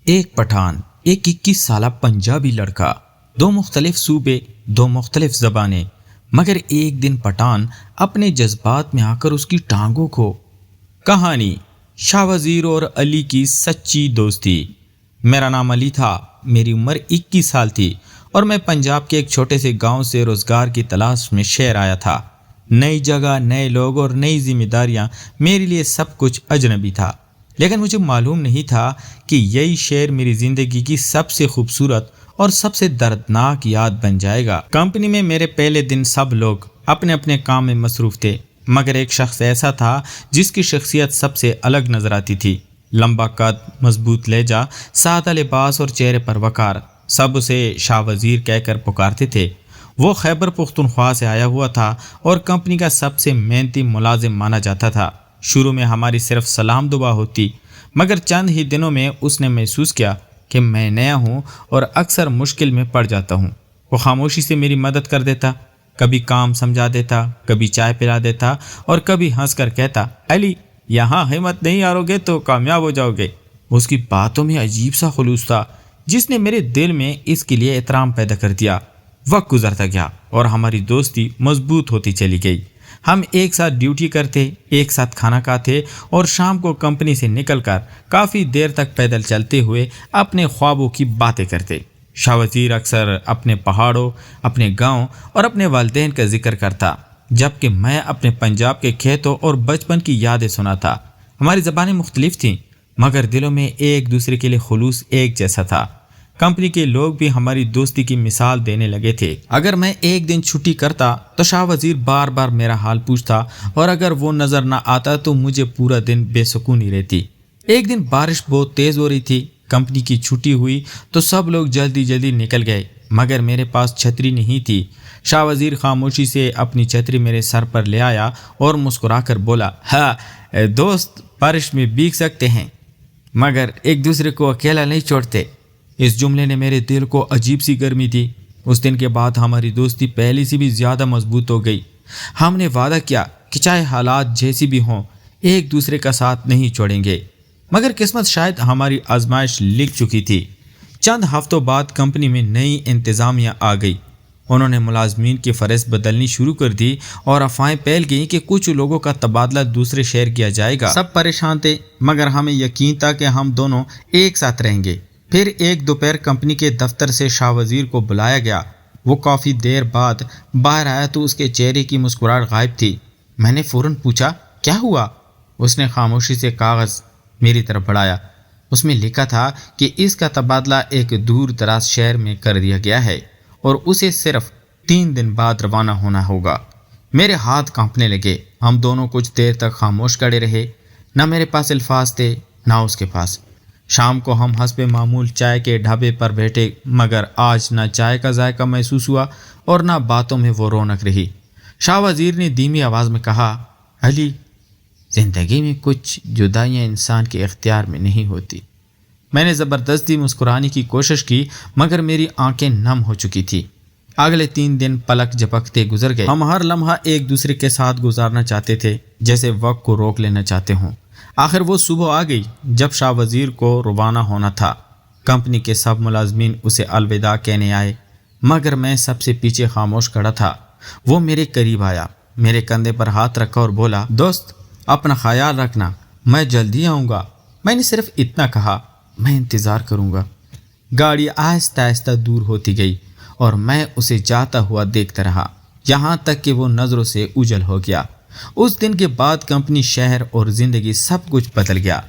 ایک پٹھان، ایک 21 سالہ پنجابی لڑکا، دو مختلف صوبے، دو مختلف زبانیں، مگر ایک دن پٹھان اپنے جذبات میں آ کر اس کی ٹانگوں کو۔ کہانی شاہ وزیر اور علی کی سچی دوستی۔ میرا نام علی تھا، میری عمر 21 سال تھی اور میں پنجاب کے ایک چھوٹے سے گاؤں سے روزگار کی تلاش میں شہر آیا تھا۔ نئی جگہ، نئے لوگ اور نئی ذمہ داریاں، میرے لیے سب کچھ اجنبی تھا، لیکن مجھے معلوم نہیں تھا کہ یہی شہر میری زندگی کی سب سے خوبصورت اور سب سے دردناک یاد بن جائے گا۔ کمپنی میں میرے پہلے دن سب لوگ اپنے اپنے کام میں مصروف تھے، مگر ایک شخص ایسا تھا جس کی شخصیت سب سے الگ نظر آتی تھی۔ لمبا قد، مضبوط لہجہ، سادہ لباس اور چہرے پر وقار۔ سب اسے شاہ وزیر کہہ کر پکارتے تھے۔ وہ خیبر پختونخوا سے آیا ہوا تھا اور کمپنی کا سب سے محنتی ملازم مانا جاتا تھا۔ شروع میں ہماری صرف سلام دعا ہوتی، مگر چند ہی دنوں میں اس نے محسوس کیا کہ میں نیا ہوں اور اکثر مشکل میں پڑ جاتا ہوں۔ وہ خاموشی سے میری مدد کر دیتا، کبھی کام سمجھا دیتا، کبھی چائے پلا دیتا اور کبھی ہنس کر کہتا، علی یہاں ہمت نہیں ہارو گے تو کامیاب ہو جاؤ گے۔ اس کی باتوں میں عجیب سا خلوص تھا جس نے میرے دل میں اس کے لیے احترام پیدا کر دیا۔ وقت گزرتا گیا اور ہماری دوستی مضبوط ہوتی چلی گئی۔ ہم ایک ساتھ ڈیوٹی کرتے، ایک ساتھ کھانا کھاتے اور شام کو کمپنی سے نکل کر کافی دیر تک پیدل چلتے ہوئے اپنے خوابوں کی باتیں کرتے۔ شاہ وزیر اکثر اپنے پہاڑوں، اپنے گاؤں اور اپنے والدین کا ذکر کرتا، جبکہ میں اپنے پنجاب کے کھیتوں اور بچپن کی یادیں سناتا۔ ہماری زبانیں مختلف تھیں، مگر دلوں میں ایک دوسرے کے لیے خلوص ایک جیسا تھا۔ کمپنی کے لوگ بھی ہماری دوستی کی مثال دینے لگے تھے۔ اگر میں ایک دن چھٹی کرتا تو شاہ وزیر بار بار میرا حال پوچھتا، اور اگر وہ نظر نہ آتا تو مجھے پورا دن بے سکونی رہتی۔ ایک دن بارش بہت تیز ہو رہی تھی، کمپنی کی چھٹی ہوئی تو سب لوگ جلدی جلدی نکل گئے، مگر میرے پاس چھتری نہیں تھی۔ شاہ وزیر خاموشی سے اپنی چھتری میرے سر پر لے آیا اور مسکرا کر بولا، ہاں دوست، بارش میں بھیگ سکتے ہیں مگر ایک دوسرے کو اکیلا نہیں چھوڑتے۔ اس جملے نے میرے دل کو عجیب سی گرمی دی۔ اس دن کے بعد ہماری دوستی پہلے سے بھی زیادہ مضبوط ہو گئی۔ ہم نے وعدہ کیا کہ چاہے حالات جیسی بھی ہوں، ایک دوسرے کا ساتھ نہیں چھوڑیں گے، مگر قسمت شاید ہماری آزمائش لکھ چکی تھی۔ چند ہفتوں بعد کمپنی میں نئی انتظامیہ آ گئی۔ انہوں نے ملازمین کی فہرست بدلنی شروع کر دی اور افواہیں پھیل گئیں کہ کچھ لوگوں کا تبادلہ دوسرے شہر کیا جائے گا۔ سب پریشان تھے، مگر ہمیں یقین تھا کہ ہم دونوں ایک ساتھ رہیں گے۔ پھر ایک دوپہر کمپنی کے دفتر سے شاہ وزیر کو بلایا گیا۔ وہ کافی دیر بعد باہر آیا تو اس کے چہرے کی مسکراہٹ غائب تھی۔ میں نے فوراً پوچھا، کیا ہوا؟ اس نے خاموشی سے کاغذ میری طرف بڑھایا۔ اس میں لکھا تھا کہ اس کا تبادلہ ایک دور دراز شہر میں کر دیا گیا ہے اور اسے صرف 3 دن بعد روانہ ہونا ہوگا۔ میرے ہاتھ کانپنے لگے۔ ہم دونوں کچھ دیر تک خاموش کھڑے رہے، نہ میرے پاس الفاظ تھے نہ اس کے پاس۔ شام کو ہم حسب معمول چائے کے ڈھابے پر بیٹھے، مگر آج نہ چائے کا ذائقہ محسوس ہوا اور نہ باتوں میں وہ رونق رہی۔ شاہ وزیر نے دھیمی آواز میں کہا، علی، زندگی میں کچھ جدائیاں انسان کے اختیار میں نہیں ہوتی۔ میں نے زبردستی مسکرانے کی کوشش کی، مگر میری آنکھیں نم ہو چکی تھی۔ اگلے 3 دن پلک جھپکتے گزر گئے۔ ہم ہر لمحہ ایک دوسرے کے ساتھ گزارنا چاہتے تھے، جیسے وقت کو روک لینا چاہتے ہوں۔ آخر وہ صبح آ گئی جب شاہ وزیر کو روانہ ہونا تھا۔ کمپنی کے سب ملازمین اسے الوداع کہنے آئے، مگر میں سب سے پیچھے خاموش کھڑا تھا۔ وہ میرے قریب آیا، میرے کندھے پر ہاتھ رکھا اور بولا، دوست، اپنا خیال رکھنا، میں جلدی آؤں گا۔ میں نے صرف اتنا کہا، میں انتظار کروں گا۔ گاڑی آہستہ آہستہ دور ہوتی گئی اور میں اسے جاتا ہوا دیکھتا رہا، یہاں تک کہ وہ نظروں سے اوجھل ہو گیا۔ اس دن کے بعد کمپنی، شہر اور زندگی سب کچھ بدل گیا۔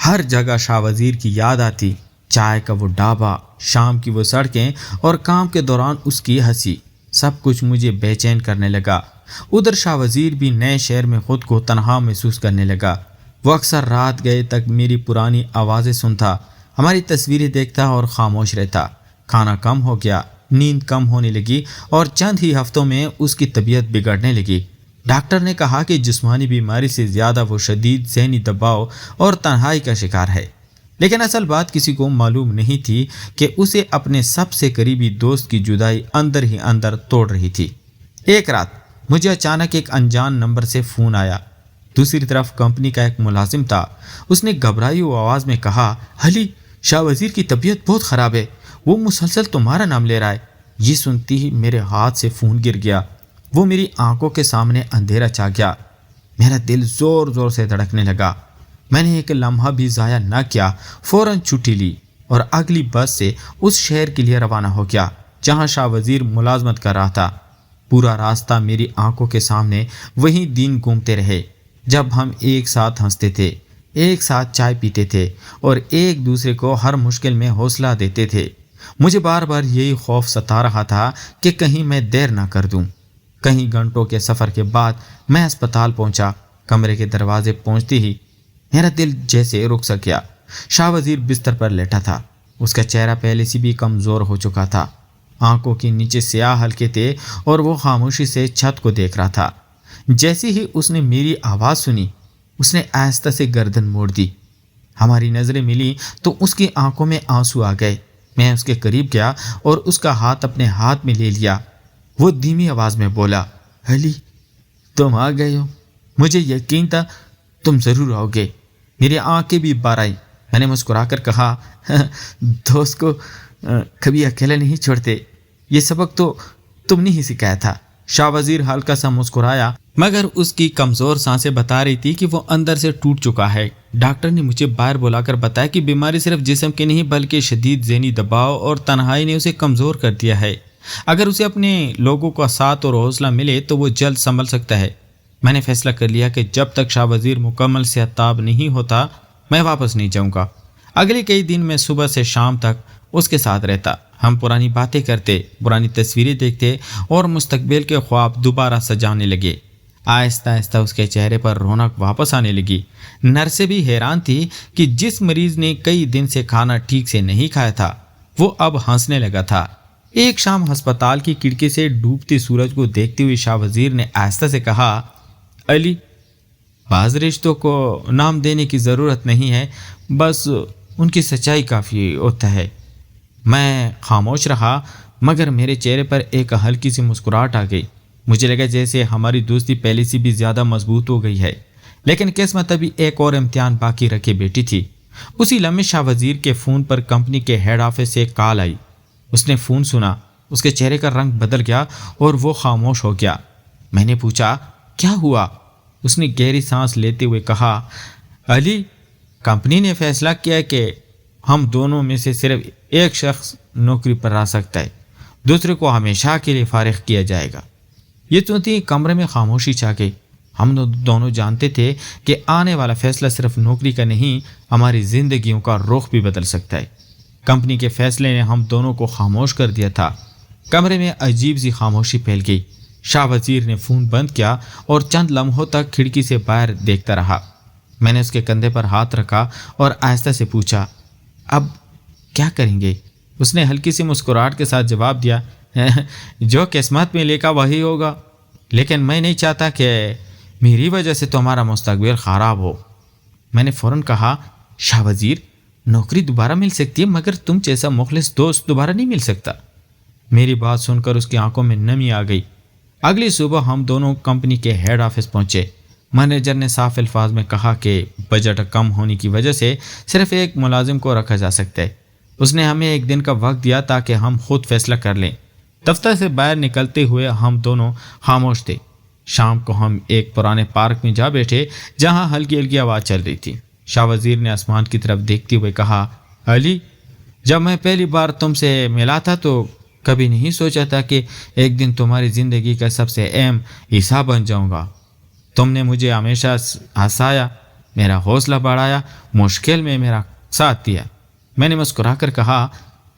ہر جگہ شاہ وزیر کی یاد آتی، چائے کا وہ ڈھابا، شام کی وہ سڑکیں اور کام کے دوران اس کی ہنسی، سب کچھ مجھے بے چین کرنے لگا۔ ادھر شاہ وزیر بھی نئے شہر میں خود کو تنہا محسوس کرنے لگا۔ وہ اکثر رات گئے تک میری پرانی آوازیں سنتا، ہماری تصویریں دیکھتا اور خاموش رہتا۔ کھانا کم ہو گیا، نیند کم ہونے لگی اور چند ہی ہفتوں میں اس کی طبیعت بگڑنے لگی۔ ڈاکٹر نے کہا کہ جسمانی بیماری سے زیادہ وہ شدید ذہنی دباؤ اور تنہائی کا شکار ہے، لیکن اصل بات کسی کو معلوم نہیں تھی کہ اسے اپنے سب سے قریبی دوست کی جدائی اندر ہی اندر توڑ رہی تھی۔ ایک رات مجھے اچانک ایک انجان نمبر سے فون آیا۔ دوسری طرف کمپنی کا ایک ملازم تھا۔ اس نے گھبرائی ہوئی آواز میں کہا، علی، शाह वजीर की तबीयत बहुत ख़राब है, वो मुसलसल तुम्हारा नाम ले रहा है। ये सुनती ही मेरे हाथ से फ़ोन गिर गया। वो मेरी आंखों के सामने अंधेरा छा गया। मेरा दिल ज़ोर ज़ोर से धड़कने लगा। मैंने एक लम्हा भी ज़ाया न किया, फ़ौरन छुट्टी ली और अगली बस से उस शहर के लिए रवाना हो गया जहाँ शाह वजीर मुलाजमत कर रहा था। पूरा रास्ता मेरी आंखों के सामने वही दिन घूमते रहे जब हम एक साथ हंसते थे, एक साथ चाय पीते थे और एक दूसरे को हर मुश्किल में हौसला देते थे। मुझे बार बार यही खौफ सता रहा था कि कहीं मैं देर ना कर दूं। कई घंटों के सफ़र के बाद मैं अस्पताल पहुंचा। कमरे के दरवाजे पहुंचते ही मेरा दिल जैसे रुक सा गया। शाह वजीर बिस्तर पर लेटा था। उसका चेहरा पहले से भी कमज़ोर हो चुका था। आंखों के नीचे स्याह हल्के थे और वो खामोशी से छत को देख रहा था। जैसे ही उसने मेरी आवाज़ सुनी, उसने आहिस्ता से गर्दन मोड़ दी। हमारी नज़रें मिली तो उसकी आंखों में आंसू आ गए। मैं उसके करीब गया और उसका हाथ अपने हाथ में ले लिया। वो धीमी आवाज़ में बोला, अली, तुम आ गए हो। मुझे यकीन था तुम ज़रूर आओगे। मेरी आंखें भी बार आई। मैंने मुस्कुराकर कहा, दोस्त को कभी अकेला नहीं छोड़ते। ये सबक तो तुमने ही सिखाया था। शाह वजीर हल्का सा मुस्कुराया, मगर उसकी कमज़ोर सांसें बता रही थी कि वो अंदर से टूट चुका है। डॉक्टर ने मुझे बाहर बुलाकर बताया कि बीमारी सिर्फ जिस्म की नहीं बल्कि शदीद ज़हनी दबाव और तन्हाई ने उसे कमज़ोर कर दिया है। अगर उसे अपने लोगों का साथ और हौसला मिले तो वो जल्द संभल सकता है। मैंने फैसला कर लिया कि जब तक शाह वजीर मुकम्मल सेहताब नहीं होता मैं वापस नहीं जाऊँगा। अगले कई दिन मैं सुबह से शाम तक उसके साथ रहता। हम पुरानी बातें करते, पुरानी तस्वीरें देखते और मुस्तकबिल के ख्वाब दोबारा सजाने लगे। आहिस्ता आहिस्ता उसके चेहरे पर रौनक वापस आने लगी। नर्सें भी हैरान थी कि जिस मरीज ने कई दिन से खाना ठीक से नहीं खाया था वो अब हंसने लगा था। एक शाम अस्पताल की खिड़की से डूबते सूरज को देखते हुए शाह वजीर ने आहिस्ता से कहा, अली, बाज़ रिश्तों को नाम देने की ज़रूरत नहीं है, बस उनकी सच्चाई काफ़ी होता है। मैं खामोश रहा, मगर मेरे चेहरे पर एक हल्की सी मुस्कुराहट आ गई। मुझे लगा जैसे हमारी दोस्ती पहले से भी ज़्यादा मजबूत हो गई है। लेकिन किस्मत अभी एक और इम्तिहान बाकी रखे बैठी थी। उसी लम्हे शाह वजीर के फ़ोन पर कंपनी के हेड ऑफिस से एक कॉल आई। उसने फ़ोन सुना, उसके चेहरे का रंग बदल गया और वो खामोश हो गया। मैंने पूछा, क्या हुआ? उसने गहरी सांस लेते हुए कहा, अली, कंपनी ने फैसला किया कि हम दोनों में से सिर्फ एक शख्स नौकरी पर आ सकता है, दूसरे को हमेशा के लिए फारिग किया जाएगा। ये सुनते ही कमरे में खामोशी छा गई। हम दोनों जानते थे कि आने वाला फैसला सिर्फ नौकरी का नहीं, हमारी जिंदगियों का रुख भी बदल सकता है। कंपनी के फैसले ने हम दोनों को खामोश कर दिया था। कमरे में अजीब सी खामोशी फैल गई। शाह वजीर ने फ़ोन बंद किया और चंद लम्हों तक खिड़की से बाहर देखता रहा। मैंने उसके कंधे पर हाथ रखा और आहिस्ता से पूछा, अब क्या करेंगे? उसने हल्की सी मुस्कुराहट के साथ जवाब दिया, जो किस्मत में लिखा वही होगा, लेकिन मैं नहीं चाहता कि मेरी वजह से तुम्हारा मुस्तकबिल ख़राब हो। मैंने फ़ौरन कहा, शाह वजीर, नौकरी दोबारा मिल सकती है, मगर तुम जैसा मुखलिस दोस्त दोबारा नहीं मिल सकता। मेरी बात सुनकर उसकी आंखों में नमी आ गई। अगली सुबह हम दोनों कंपनी के हेड ऑफिस पहुंचे। मैनेजर ने साफ अल्फाज में कहा कि बजट कम होने की वजह से सिर्फ एक मुलाजिम को रखा जा सकता है। उसने हमें एक दिन का वक्त दिया ताकि हम खुद फैसला कर लें। दफ्तर से बाहर निकलते हुए हम दोनों खामोश थे। शाम को हम एक पुराने पार्क में जा बैठे जहां हल्की हल्की आवाज़ चल रही थी। शाह वजीर ने आसमान की तरफ देखते हुए कहा, अली, जब मैं पहली बार तुमसे मिला था तो कभी नहीं सोचा था कि एक दिन तुम्हारी ज़िंदगी का सबसे अहम हिस्सा बन जाऊंगा। तुमने मुझे हमेशा हंसाया, मेरा हौसला बढ़ाया, मुश्किल में मेरा साथ दिया। मैंने मुस्कुराकर कहा,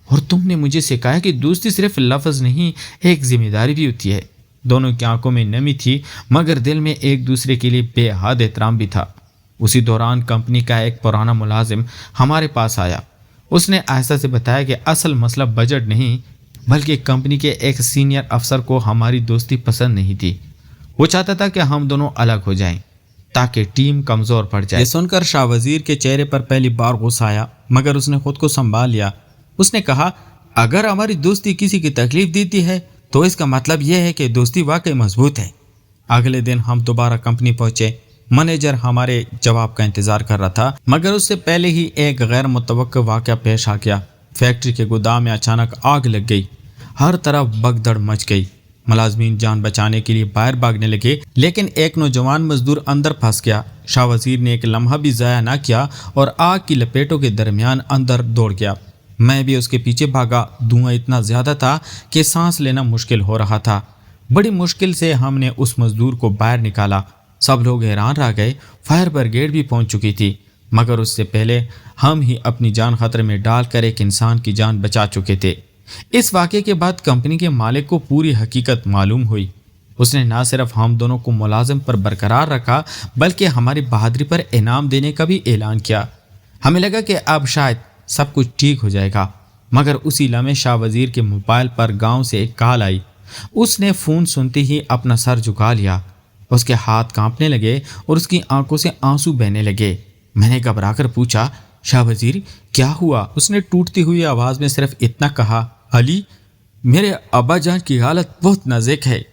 और तुमने मुझे सिखाया कि दोस्ती सिर्फ लफ्ज़ नहीं, एक जिम्मेदारी भी होती है। दोनों की आंखों में नमी थी, मगर दिल में एक दूसरे के लिए बेहद एहतराम भी था। उसी दौरान कंपनी का एक पुराना मुलाजिम हमारे पास आया। उसने आहिस्ता से बताया कि असल मसला बजट नहीं, बल्कि कंपनी के एक सीनियर अफसर को हमारी दोस्ती पसंद नहीं थी। वो चाहता था कि हम दोनों अलग हो जाएं ताकि टीम कमज़ोर पड़ जाए। ये सुनकर शाह वजीर के चेहरे पर पहली बार गुस्सा आया, मगर उसने खुद को संभाल लिया। उसने कहा, अगर हमारी दोस्ती किसी की तकलीफ देती है तो इसका मतलब यह है कि दोस्ती वाकई मजबूत है। अगले दिन हम दोबारा कंपनी पहुंचे। मैनेजर हमारे जवाब का इंतजार कर रहा था, मगर उससे पहले ही एक गैर मुतवक्किल वाक़या पेश आ गया। फैक्ट्री के गोदाम में अचानक आग लग गई। हर तरफ भगदड़ मच गई। मुलाजमीन जान बचाने के लिए बाहर भागने लगे, लेकिन एक नौजवान मजदूर अंदर फंस गया। शाह वजीर ने एक लम्हा भी ज़ाया ना किया और आग की लपेटों के दरमियान अंदर दौड़ गया। मैं भी उसके पीछे भागा। धुआं इतना ज़्यादा था कि सांस लेना मुश्किल हो रहा था। बड़ी मुश्किल से हमने उस मजदूर को बाहर निकाला। सब लोग हैरान रह गए। फायर ब्रिगेड भी पहुंच चुकी थी, मगर उससे पहले हम ही अपनी जान खतरे में डालकर एक इंसान की जान बचा चुके थे। इस वाक़े के बाद कंपनी के मालिक को पूरी हकीकत मालूम हुई। उसने न सिर्फ हम दोनों को मुलाजिम पर बरकरार रखा, बल्कि हमारी बहादुरी पर इनाम देने का भी ऐलान किया। हमें लगा कि अब शायद सब कुछ ठीक हो जाएगा, मगर उसी लम्हे शाह वजीर के मोबाइल पर गांव से एक कॉल आई। उसने फ़ोन सुनते ही अपना सर झुका लिया। उसके हाथ कांपने लगे और उसकी आंखों से आंसू बहने लगे। मैंने घबराकर पूछा, शाह वजीर क्या हुआ? उसने टूटती हुई आवाज़ में सिर्फ इतना कहा, अली, मेरे अब्बा जान की हालत बहुत नाजुक है,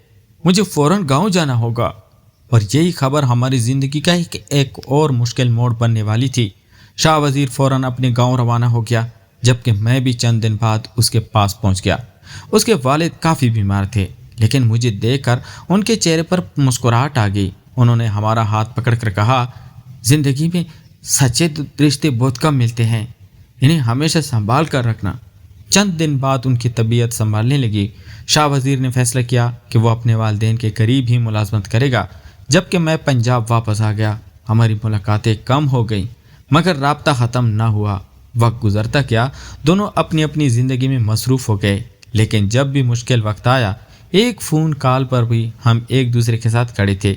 मुझे फ़ौरन गांव जाना होगा। और यही खबर हमारी ज़िंदगी का एक और मुश्किल मोड़ बनने वाली थी। शाह वजीर फ़ौरन अपने गांव रवाना हो गया, जबकि मैं भी चंद दिन बाद उसके पास पहुंच गया। उसके वालिद काफ़ी बीमार थे, लेकिन मुझे देखकर उनके चेहरे पर मुस्कुराहट आ गई। उन्होंने हमारा हाथ पकड़कर कहा, ज़िंदगी में सच्चे रिश्ते बहुत कम मिलते हैं, इन्हें हमेशा संभाल कर रखना। चंद दिन बाद उनकी तबीयत संभालने लगी। शाह वजीर ने फैसला किया कि वो अपने वालिदैन के करीब ही मुलाजमत करेगा, जबकि मैं पंजाब वापस आ गया। हमारी मुलाकातें कम हो गईं, मगर राब्ता ख़त्म ना हुआ। वक्त गुजरता गया, दोनों अपनी अपनी ज़िंदगी में मसरूफ़ हो गए, लेकिन जब भी मुश्किल वक्त आया, एक फ़ोन कॉल पर भी हम एक दूसरे के साथ खड़े थे।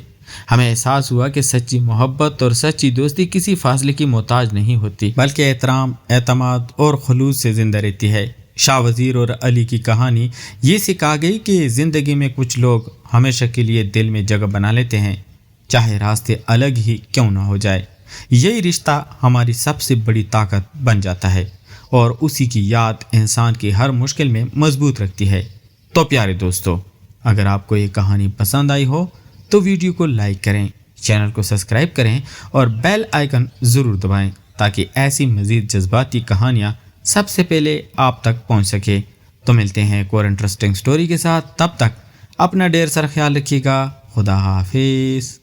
हमें एहसास हुआ कि सच्ची मोहब्बत और सच्ची दोस्ती किसी फासले की मोहताज नहीं होती, बल्कि एहतराम, एतमाद और खलूस से ज़िंदा रहती है। शाह वजीर और अली की कहानी ये सिखा गई कि ज़िंदगी में कुछ लोग हमेशा के लिए दिल में जगह बना लेते हैं, चाहे रास्ते अलग ही क्यों ना हो जाए। यही रिश्ता हमारी सबसे बड़ी ताकत बन जाता है और उसी की याद इंसान की हर मुश्किल में मजबूत रखती है। तो प्यारे दोस्तों, अगर आपको ये कहानी पसंद आई हो तो वीडियो को लाइक करें, चैनल को सब्सक्राइब करें और बेल आइकन ज़रूर दबाएं, ताकि ऐसी मज़ीद जज्बाती कहानियाँ सबसे पहले आप तक पहुँच सके। तो मिलते हैं एक और इंटरेस्टिंग स्टोरी के साथ। तब तक अपना ढेर सारा ख्याल रखिएगा। खुदा हाफिज़।